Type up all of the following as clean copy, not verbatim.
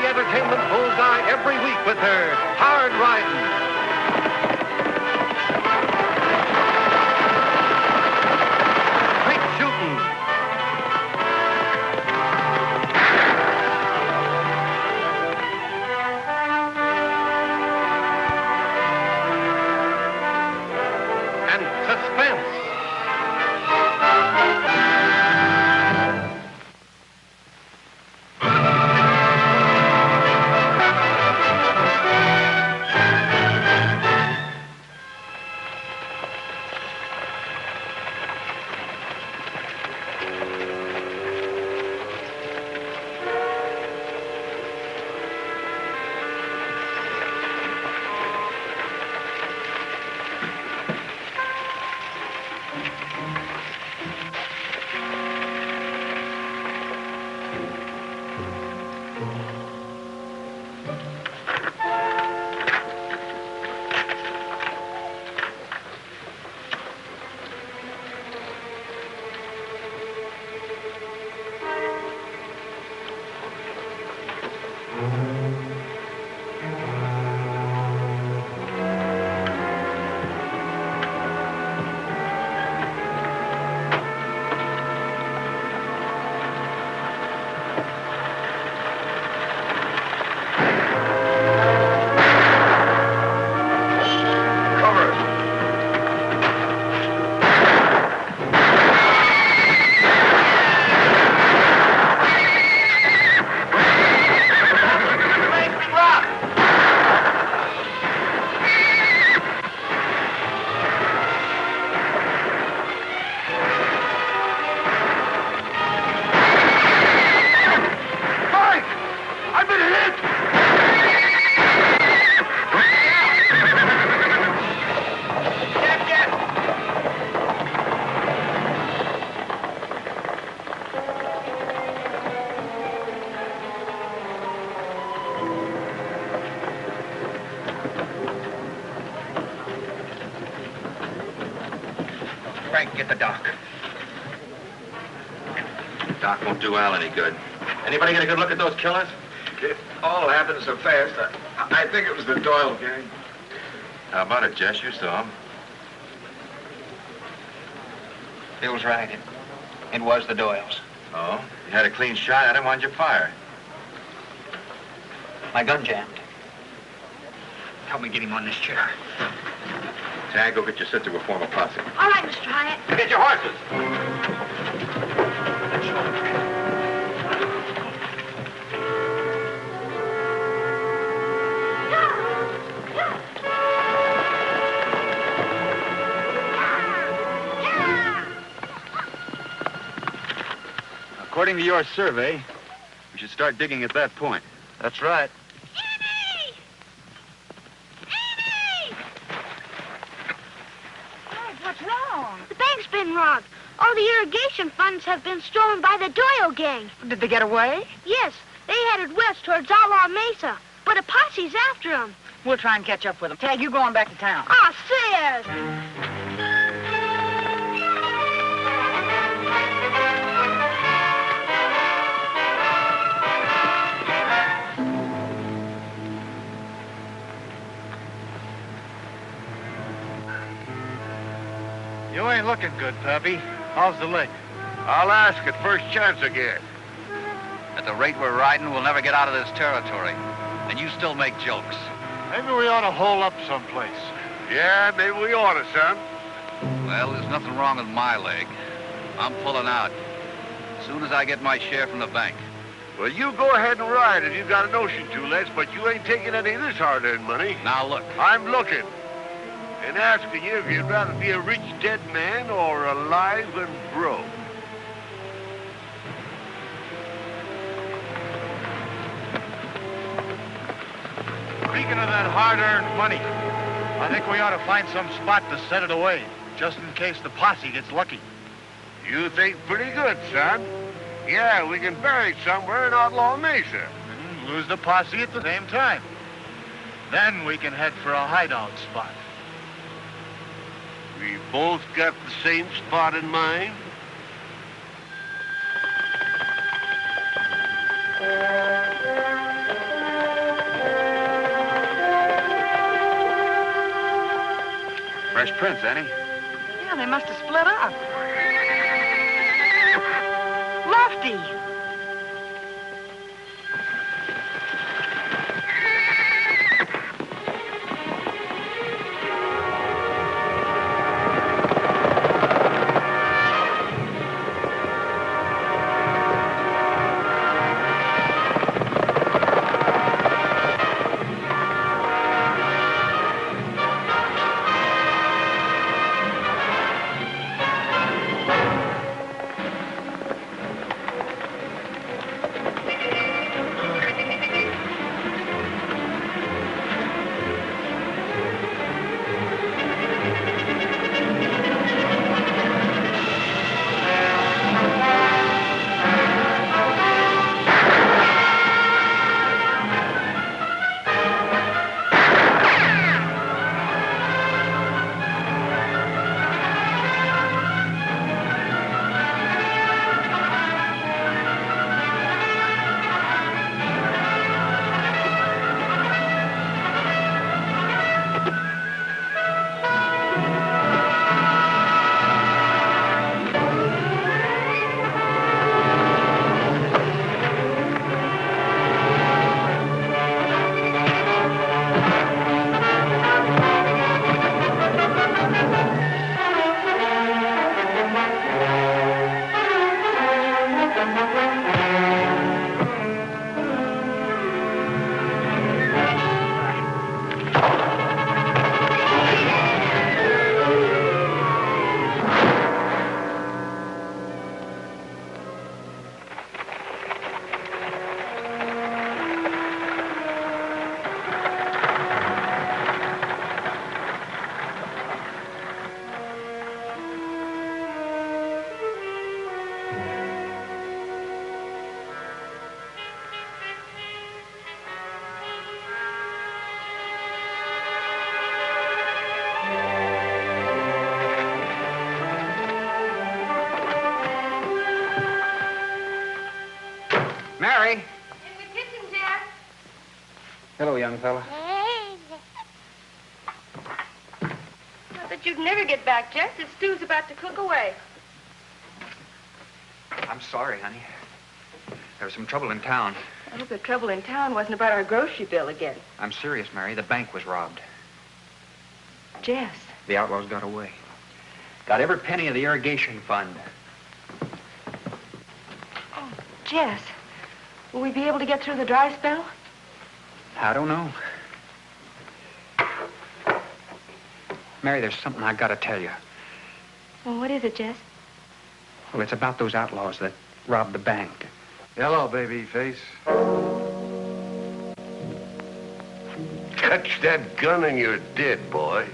entertainment bullseye every week with her hard riding. Straight shooting. And suspense. Get the doc. Doc won't do Al any good. Anybody get a good look at those killers? It all happened so fast. I think it was the Doyle gang. How about it, Jess? You saw him. Bill's right. It was the Doyles. Oh? You had a clean shot at him. Why'd you fire? My gun jammed. Help me get him on this chair. Tagg, go get your sister. We'll form a posse. All right, Mr. Hyatt. Get your horses. According to your survey, we should start digging at that point. That's right. Annie! Annie! Hey, what's wrong? The bank's been robbed. All the irrigation funds have been stolen by the Doyle gang. Did they get away? Yes, they headed west towards Outlaw Mesa, but a posse's after them. We'll try and catch up with them. Tagg, you go on back to town. Ah, Sis! You ain't looking good, Pappy. How's the leg? I'll ask at first chance again. At the rate we're riding, we'll never get out of this territory. And you still make jokes. Maybe we ought to hole up someplace. Yeah, maybe we ought to, son. Well, there's nothing wrong with my leg. I'm pulling out. As soon as I get my share from the bank. Well, you go ahead and ride if you've got a notion to, Les, but you ain't taking any of this hard-earned money. Now, look. I'm looking. And asking you if you'd rather be a rich dead man or alive and broke. Speaking of that hard-earned money, I think we ought to find some spot to set it away, just in case the posse gets lucky. You think pretty good, son. Yeah, we can bury it somewhere in Outlaw Mesa. And lose the posse at the same time. Then we can head for a hideout spot. We both got the same spot in mind. prints, Annie? Yeah, they must have split up. Lefty! Mary. In the kitchen, Jack. Hello, young fella. I bet you'd never get back, Jess. The stew's about to cook away. I'm sorry, honey. There was some trouble in town. I hope the trouble in town wasn't about our grocery bill again. I'm serious, Mary. The bank was robbed. Jess. The outlaws got away. Got every penny of the irrigation fund. Oh, Jess. Will we be able to get through the dry spell? I don't know. Mary, there's something I gotta tell you. Well, what is it, Jess? Well, it's about those outlaws that robbed the bank. Hello, baby face. Touch that gun and you're dead, boy.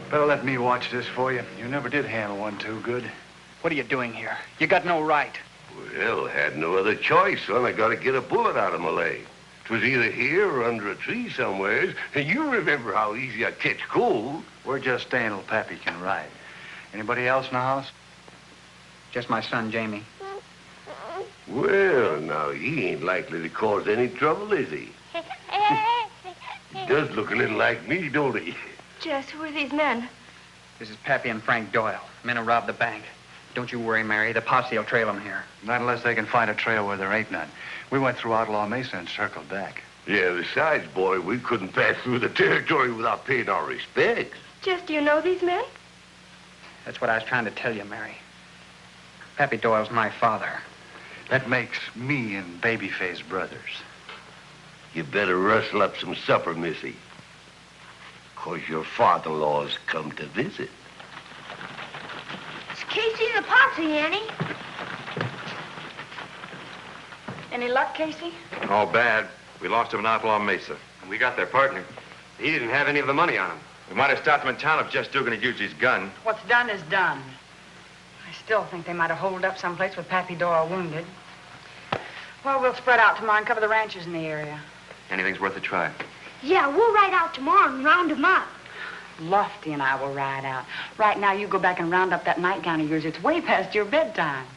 Better let me watch this for you. You never did handle one too good. What are you doing here? You got no right. Well, had no other choice, son. I gotta get a bullet out of my leg. 'Twas either here or under a tree somewheres, and you remember how easy I catch cold. We're just staying till Pappy can ride. Anybody else in the house? Just my son, Jamie. Well, now, he ain't likely to cause any trouble, is he? He does look a little like me, don't he? Jess, who are these men? This is Pappy and Frank Doyle, men who robbed the bank. Don't you worry, Mary. The posse will trail them here. Not unless they can find a trail where there ain't none. We went through Outlaw Mesa and circled back. Yeah, besides, boy, we couldn't pass through the territory without paying our respects. Jess, do you know these men? That's what I was trying to tell you, Mary. Pappy Doyle's my father. That makes me and Babyface brothers. You better rustle up some supper, Missy. 'Cause your father-in-law's come to visit. It's Casey and the posse, Annie. Any luck, Casey? All bad. We lost him in Outlaw Mesa. And we got their partner. He didn't have any of the money on him. We might have stopped him in town if Jess Dugan had used his gun. What's done is done. I still think they might have holed up someplace with Pappy Doyle wounded. Well, we'll spread out tomorrow and cover the ranches in the area. Anything's worth a try. Yeah, we'll ride out tomorrow and round them up. Lofty and I will ride out. Right now, you go back and round up that nightgown of yours. It's way past your bedtime.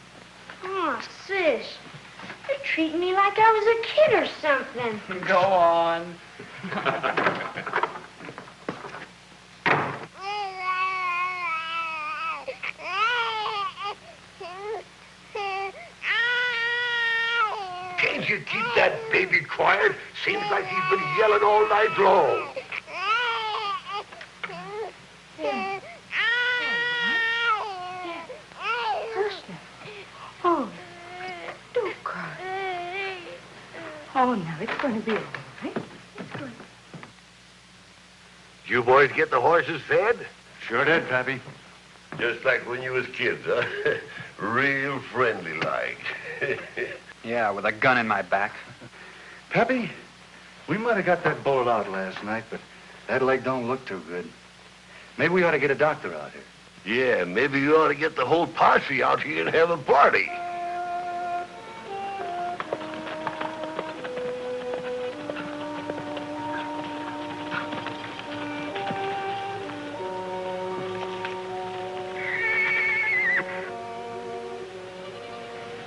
Oh, sis. You're treating me like I was a kid or something. Go on. Can't you keep that baby quiet? Seems like he's been yelling all night long. Oh, don't cry. Oh, now it's going to be all right. It's going. You boys get the horses fed? Sure did, Pappy. Just like when you was kids, huh? Real friendly-like. Yeah, with a gun in my back. Pappy, we might have got that bullet out last night, but that leg don't look too good. Maybe we ought to get a doctor out here. Yeah, maybe you ought to get the whole posse out here and have a party.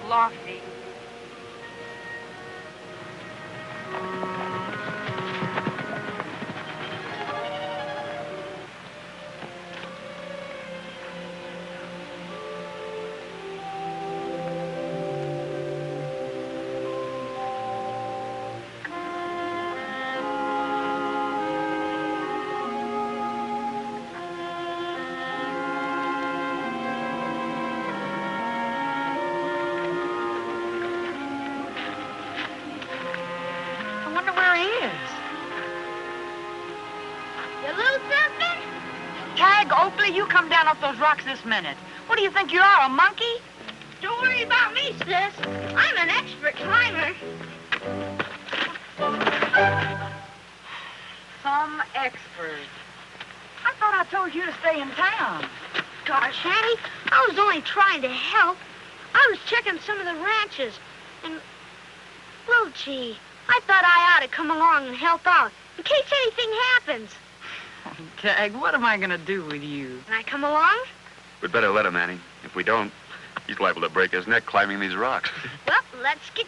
Lofty. Tagg Oakley, you come down off those rocks this minute. What do you think you are, a monkey? Don't worry about me, sis. I'm an expert climber. Some expert. I thought I told you to stay in town. Gosh, Annie, I was only trying to help. I was checking some of the ranches. And, well, gee, I thought I ought to come along and help out in case anything happens. Tagg, what am I going to do with you? Can I come along? We'd better let him, Annie. If we don't, he's liable to break his neck climbing these rocks. Well, let's get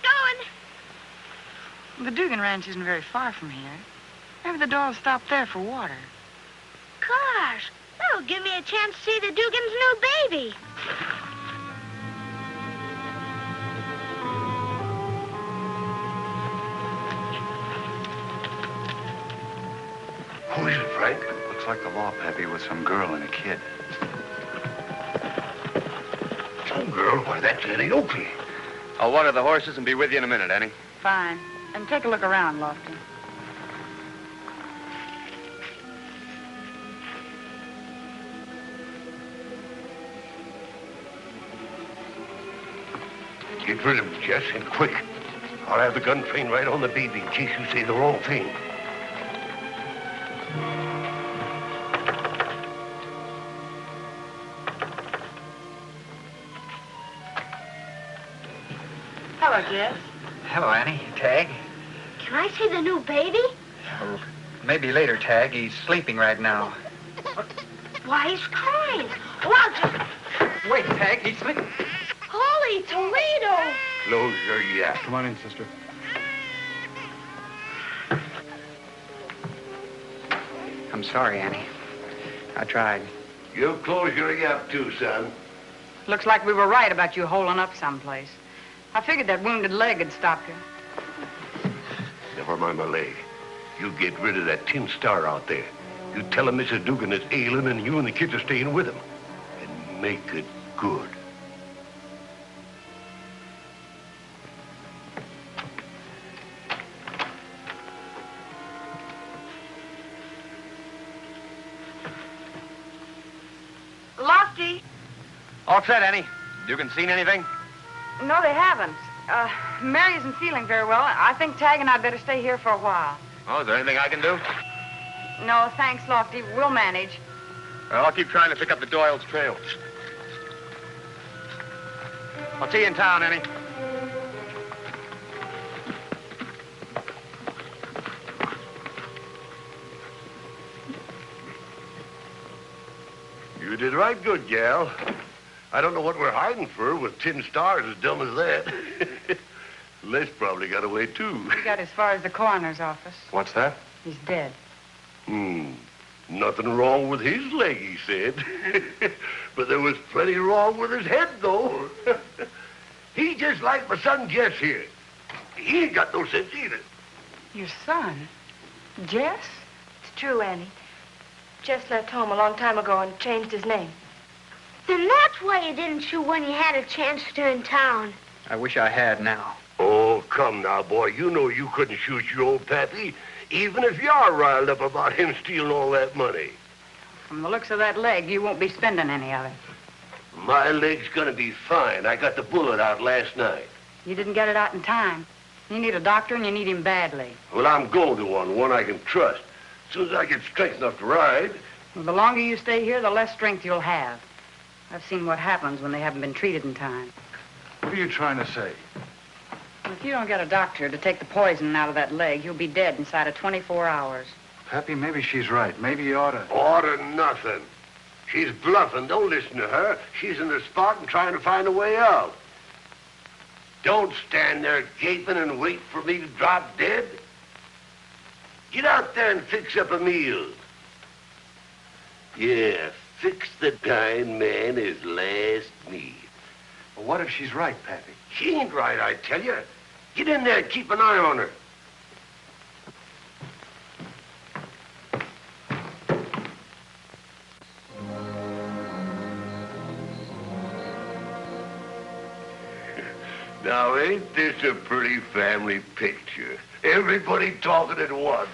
going. The Dugan Ranch isn't very far from here. Maybe the dog stopped there for water. Gosh, that'll give me a chance to see the Dugan's new baby. Who is it, Frank? Looks like the law, Pappy, with some girl and a kid. Some girl? Why, that's Annie Oakley. I'll water the horses and be with you in a minute, Annie. Fine. And take a look around, Lofty. Get rid of him, Jess, and quick. I'll have the gun trained right on the baby in case you say the wrong thing. Hello, Jess. Hello, Annie. Tagg? Can I see the new baby? Oh, maybe later, Tagg. He's sleeping right now. Why, he's crying. Well, just... Wait, Tagg. He's sleeping. Holy Toledo! Close your yap. Come on in, sister. I'm sorry, Annie. I tried. You close your yap, too, son. Looks like we were right about you holing up someplace. I figured that wounded leg had stopped you. Never mind my leg. You get rid of that tin star out there. You tell him Mrs. Dugan is ailing and you and the kids are staying with him. And make it good. Lofty. All set, Annie. Dugan seen anything? No, they haven't. Mary isn't feeling very well. I think Tagg and I better stay here for a while. Oh, is there anything I can do? No, thanks, Lofty. We'll manage. Well, I'll keep trying to pick up the Doyle's trail. I'll see you in town, Annie. You did right good, gal. I don't know what we're hiding for with tin stars as dumb as that. Les probably got away, too. He got as far as the coroner's office. What's that? He's dead. Nothing wrong with his leg, he said. But there was plenty wrong with his head, though. He's just like my son Jess here. He ain't got no sense either. Your son? Jess? It's true, Annie. Jess left home a long time ago and changed his name. Then that's why you didn't shoot when you had a chance to in town. I wish I had now. Oh, come now, boy. You know you couldn't shoot your old pappy, even if you are riled up about him stealing all that money. From the looks of that leg, you won't be spending any of it. My leg's gonna be fine. I got the bullet out last night. You didn't get it out in time. You need a doctor, and you need him badly. Well, I'm going to one I can trust. As soon as I get strength enough to ride. Well, the longer you stay here, the less strength you'll have. I've seen what happens when they haven't been treated in time. What are you trying to say? If you don't get a doctor to take the poison out of that leg, you'll be dead inside of 24 hours. Pappy, maybe she's right. Maybe you ought to... Oughta nothing. She's bluffing. Don't listen to her. She's in the spot and trying to find a way out. Don't stand there gaping and wait for me to drop dead. Get out there and fix up a meal. Yeah, fix the dying man his last meal. Well, what if she's right, Pappy? She ain't right, I tell you. Get in there and keep an eye on her. Now, ain't this a pretty family picture? Everybody talking at once.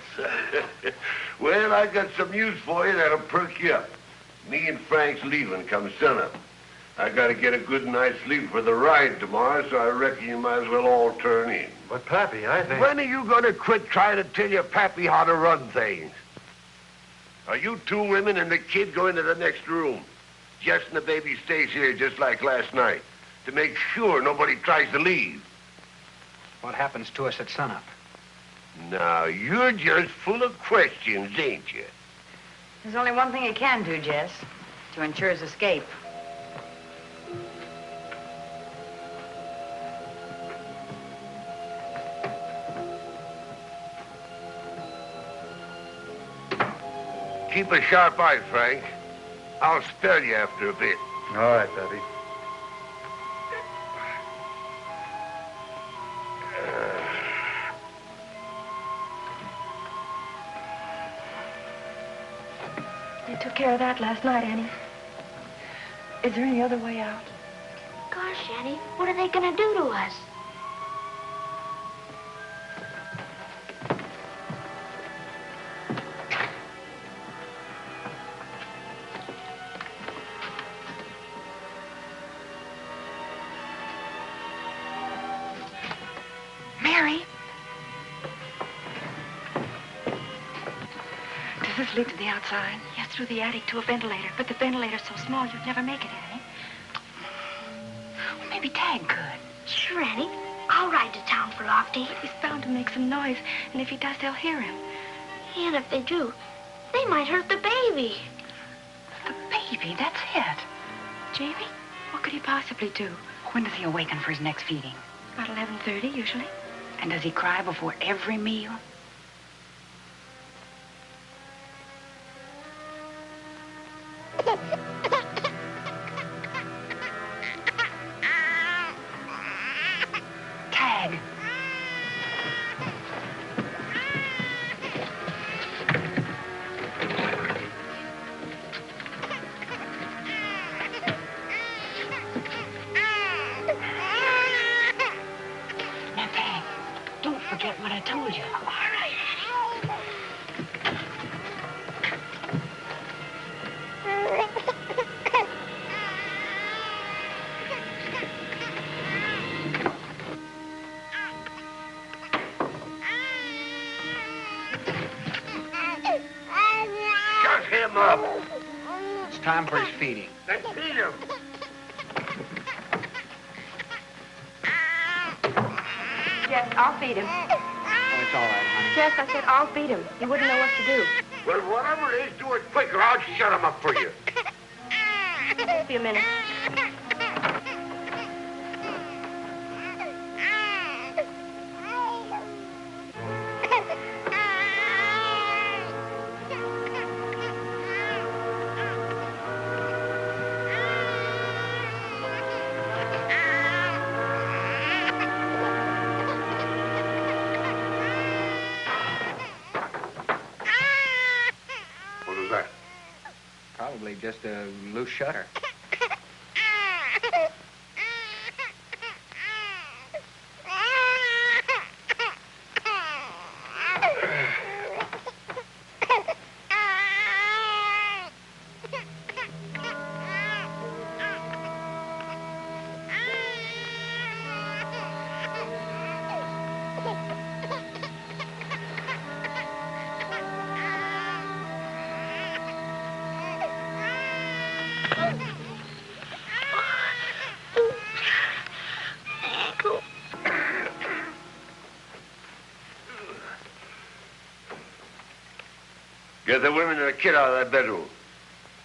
Well, I got some news for you that'll perk you up. Me and Frank's leaving come sunup. I gotta get a good night's sleep for the ride tomorrow, so I reckon you might as well all turn in. But, Pappy, I think... When are you gonna quit trying to tell your pappy how to run things? Are you two women and the kid go into the next room? Jess and the baby stays here just like last night, to make sure nobody tries to leave. What happens to us at sunup? Now, you're just full of questions, ain't you? There's only one thing he can do, Jess, to ensure his escape. Keep a sharp eye, Frank. I'll spell you after a bit. All right, Pappy. You took care of that last night, Annie. Is there any other way out? Gosh, Annie, what are they gonna do to us? Mary? Does this lead to the outside? Yes, through the attic to a ventilator. But the ventilator's so small you'd never make it, Annie. Well, maybe Tagg could. Sure, Annie. I'll ride to town for Lofty. He's bound to make some noise, and if he does, they'll hear him. And if they do, they might hurt the baby. The baby, that's it. Jamie, what could he possibly do? When does he awaken for his next feeding? About 11:30, usually. And does he cry before every meal? Tagg. Now, Tagg, don't forget what I told you. All right. Shut him up. It's time for his feeding. Then feed him. Yes, I'll feed him. Oh, it's all right, honey. Yes, I said I'll feed him. You wouldn't know what to do. Well, whatever it is, do it quick or I'll shut him up for you. Just be a minute. just a loose shutter. Get the women and the kid out of that bedroom.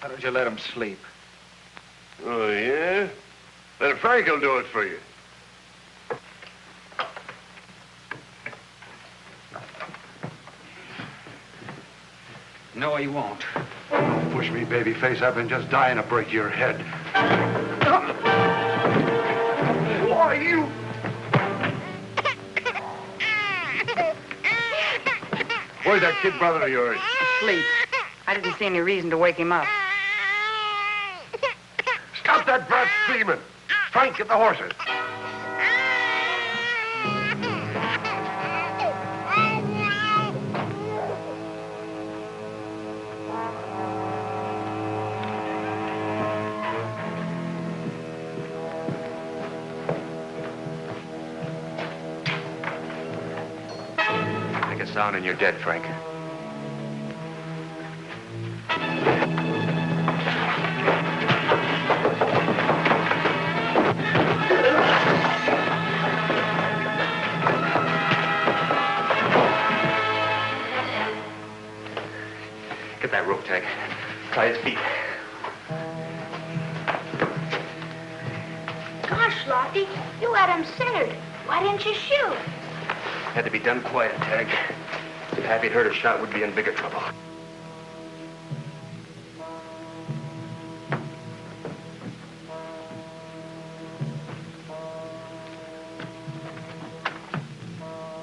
Why don't you let him sleep? Oh, yeah? Then Frank will do it for you. No, he won't. Don't push me, baby face. I've been just dying to break your head. Why, you... Where's that kid brother of yours? Asleep. I didn't see any reason to wake him up. Stop that brat screaming. Frank, get the horses. Make a sound and you're dead, Frank. Get that rope, Tagg. Tie his feet. Gosh, Lofty, you had him centered. Why didn't you shoot? Had to be done quiet, Tagg. If Happy'd heard a shot, we'd be in bigger trouble.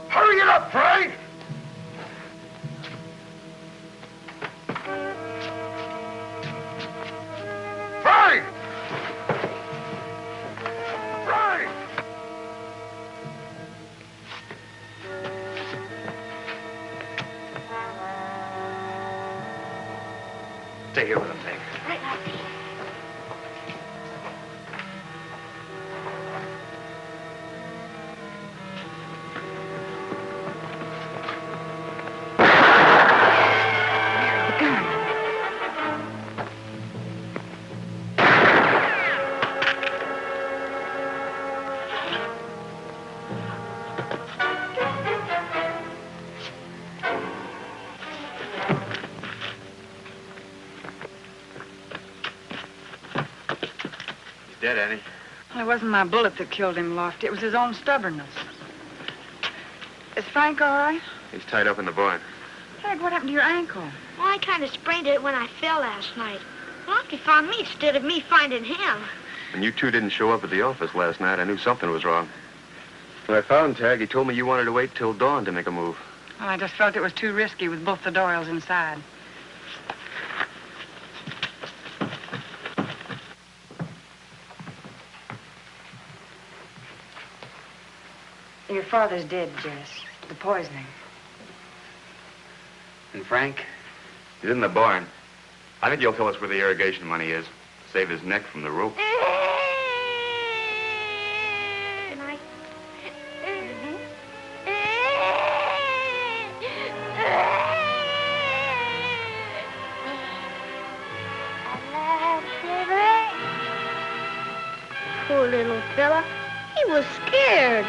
Hurry it up, Frank! Frank! Frank! Stay here with him, Tagg. Right, Lofty. Dead, Annie. Well, it wasn't my bullet that killed him, Lofty. It was his own stubbornness. Is Frank all right? He's tied up in the barn. Tagg, what happened to your ankle? Well, I kind of sprained it when I fell last night. Lofty found me instead of me finding him. When you two didn't show up at the office last night, I knew something was wrong. When I found Tagg, he told me you wanted to wait till dawn to make a move. Well, I just felt it was too risky with both the Doyles inside. Your father's dead, Jess. The poisoning. And Frank? He's in the barn. I think he'll tell us where the irrigation money is. Save his neck from the rope. Good night. Poor little fella. He was scared.